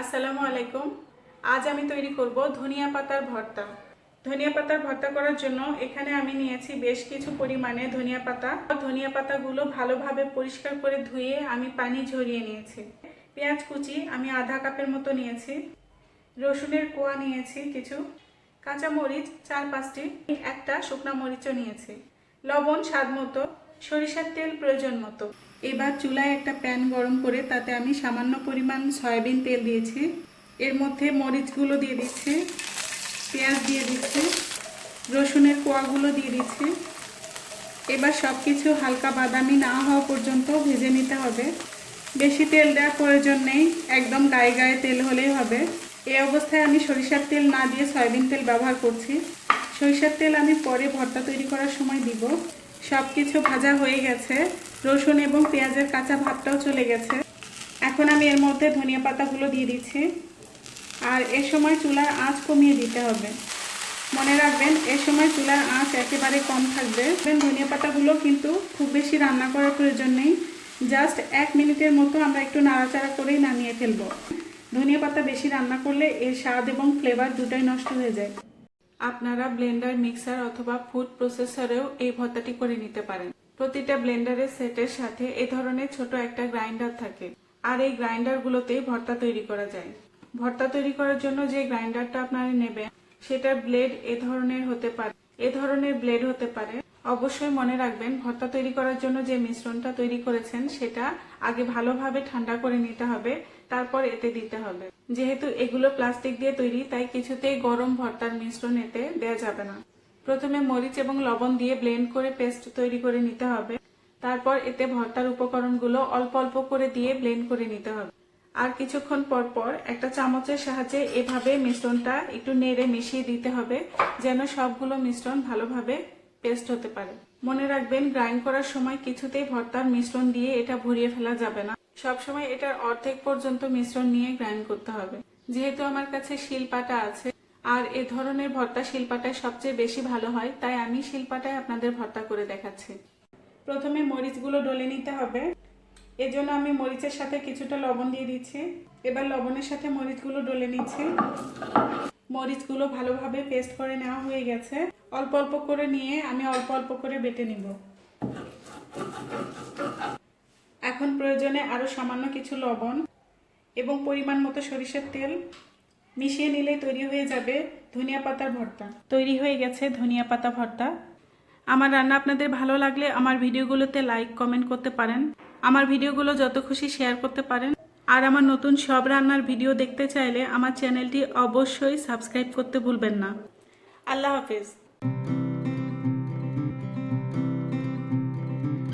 আসসালামু আলাইকুম। আজ আমি তৈরি করব ধনিয়া পাতার ভর্তা। ধনিয়া পাতার ভর্তা করার জন্য এখানে আমি নিয়েছি বেশ কিছু পরিমাণে ধনিয়া পাতা। ধনিয়া পাতাগুলো ভালোভাবে পরিষ্কার করে ধুয়ে আমি পানি ঝরিয়ে নিয়েছি। পেঁয়াজ কুচি আমি আধা কাপের মতো নিয়েছি। রসুনের কোয়া নিয়েছি কিছু। কাঁচা মরিচ 4-5টি, একটা শুকনা মরিচও নিয়েছি। লবণ স্বাদ মতো, সরিষার তেল প্রয়োজন মতো। এবার চুলায় একটা প্যান গরম করে তাতে আমি সামান্য পরিমাণ সয়াবিন তেল দিয়েছি। এর মধ্যে মরিচগুলো দিয়ে দিচ্ছি, পেঁয়াজ দিয়ে দিচ্ছি, রসুনের কোয়াগুলো দিয়ে দিচ্ছি। এবার সব কিছু হালকা বাদামি না হওয়া পর্যন্ত ভেজে নিতে হবে। বেশি তেল দেওয়ার প্রয়োজন নেই, একদম গায়ে গায়ে তেল হলেই হবে। এই অবস্থায় আমি সরিষার তেল না দিয়ে সয়াবিন তেল ব্যবহার করছি। সরিষার তেল আমি পরে ভর্তা তৈরি করার সময় দিব। সব কিছু ভাজা হয়ে গেছে, রসুন এবং পেঁয়াজের কাঁচা ভাবটাও চলে গেছে। এখন আমি এর মধ্যে ধনিয়া পাতাগুলো দিয়ে দিচ্ছি। আর এ সময় চুলার আঁচ কমিয়ে দিতে হবে। মনে রাখবেন এ সময় চুলার আঁচ একেবারে কম থাকবে। ধনিয়া পাতাগুলো কিন্তু খুব বেশি রান্না করার প্রয়োজন নেই, জাস্ট 1 মিনিটের মতো আমরা একটু নাড়াচাড়া করেই নামিয়ে ফেলবো। ধনিয়া পাতা বেশি রান্না করলে এর স্বাদ এবং ফ্লেভার দুটোই নষ্ট হয়ে যায়। আপনারা ব্লেন্ডার, মিক্সার অথবা ফুড প্রসেসরেও এই ভর্তাটি করে নিতে পারেন। প্রতিটা ব্লেন্ডারের সেটের সাথে এই ধরনের ছোট একটা গ্রাইন্ডার থাকে, আর এই গ্রাইন্ডারগুলোতেই ভর্তা তৈরি করা যায়। ভর্তা তৈরি করার জন্য যে গ্রাইন্ডারটা আপনারা নেবেন সেটার ব্লেড এ ধরনের হতে পারে। অবশ্যই মনে রাখবেন ভর্তা তৈরি করার জন্য যে মিশ্রণটা তৈরি করেছেন সেটা আগে ভালোভাবে ঠান্ডা করে নিতে হবে, তারপর এতে দিতে হবে। যেহেতু এগুলো প্লাস্টিক দিয়ে তৈরি, তাই কিছুতেই গরম ভর্তার মিশ্রণ এতে দেওয়া যাবে না। প্রথমে মরিচ এবং লবণ দিয়ে ব্লেন্ড করে পেস্ট তৈরি করে নিতে হবে। তারপর এতে ভর্তার উপকরণগুলো অল্প অল্প করে দিয়ে ব্লেন্ড করে নিতে হবে। আর কিছুক্ষণ পর পর একটা চামচের সাহায্যে এভাবে মিশ্রণটা একটু নেড়ে মিশিয়ে দিতে হবে, যেন সবগুলো মিশ্রণ ভালোভাবে পেস্ট হতে পারে। মনে রাখবেন গ্রাইন্ড করার সময় কিছুতেই ভর্তার মিশ্রণ দিয়ে এটা ভরিয়ে ফেলা যাবে না। সবসময় এটার অর্ধেক পর্যন্ত মিশ্রণ নিয়ে গ্রাইন্ড করতে হবে। যেহেতু আমার কাছে শিলপাটা আছে আর এ ধরনের ভর্তা শিলপাটায় সবচেয়ে বেশি ভালো হয়, তাই আমি শিলপাটায় আপনাদের ভর্তা করে দেখাচ্ছি। প্রথমে মরিচগুলো ডলে নিতে হবে, এজন্য আমি মরিচের সাথে কিছুটা লবণ দিয়ে দিচ্ছি। এবার লবণের সাথে মরিচগুলো ডলে নিচ্ছি। মরিচগুলো ভালোভাবে পেস্ট করে নেওয়া হয়ে গেছে। অল্প অল্প করে নিয়ে আমি অল্প অল্প করে বেটে নিব। এখন প্রয়োজনে আরো সামান্য কিছু লবণ এবং পরিমাণ মতো সরিষার তেল মিশিয়ে নিলেই তৈরি হয়ে যাবে ধনিয়া পাতার ভর্তা। তৈরি হয়ে গেছে ধনিয়া পাতা ভর্তা। আমার রান্না আপনাদের ভালো লাগলে আমার ভিডিওগুলোতে লাইক, কমেন্ট করতে পারেন। আমার ভিডিওগুলো যত খুশি শেয়ার করতে পারেন। আর আমার নতুন সব রান্নার ভিডিও দেখতে চাইলে আমার চ্যানেলটি অবশ্যই সাবস্ক্রাইব করতে ভুলবেন না। আল্লাহ হাফেজ।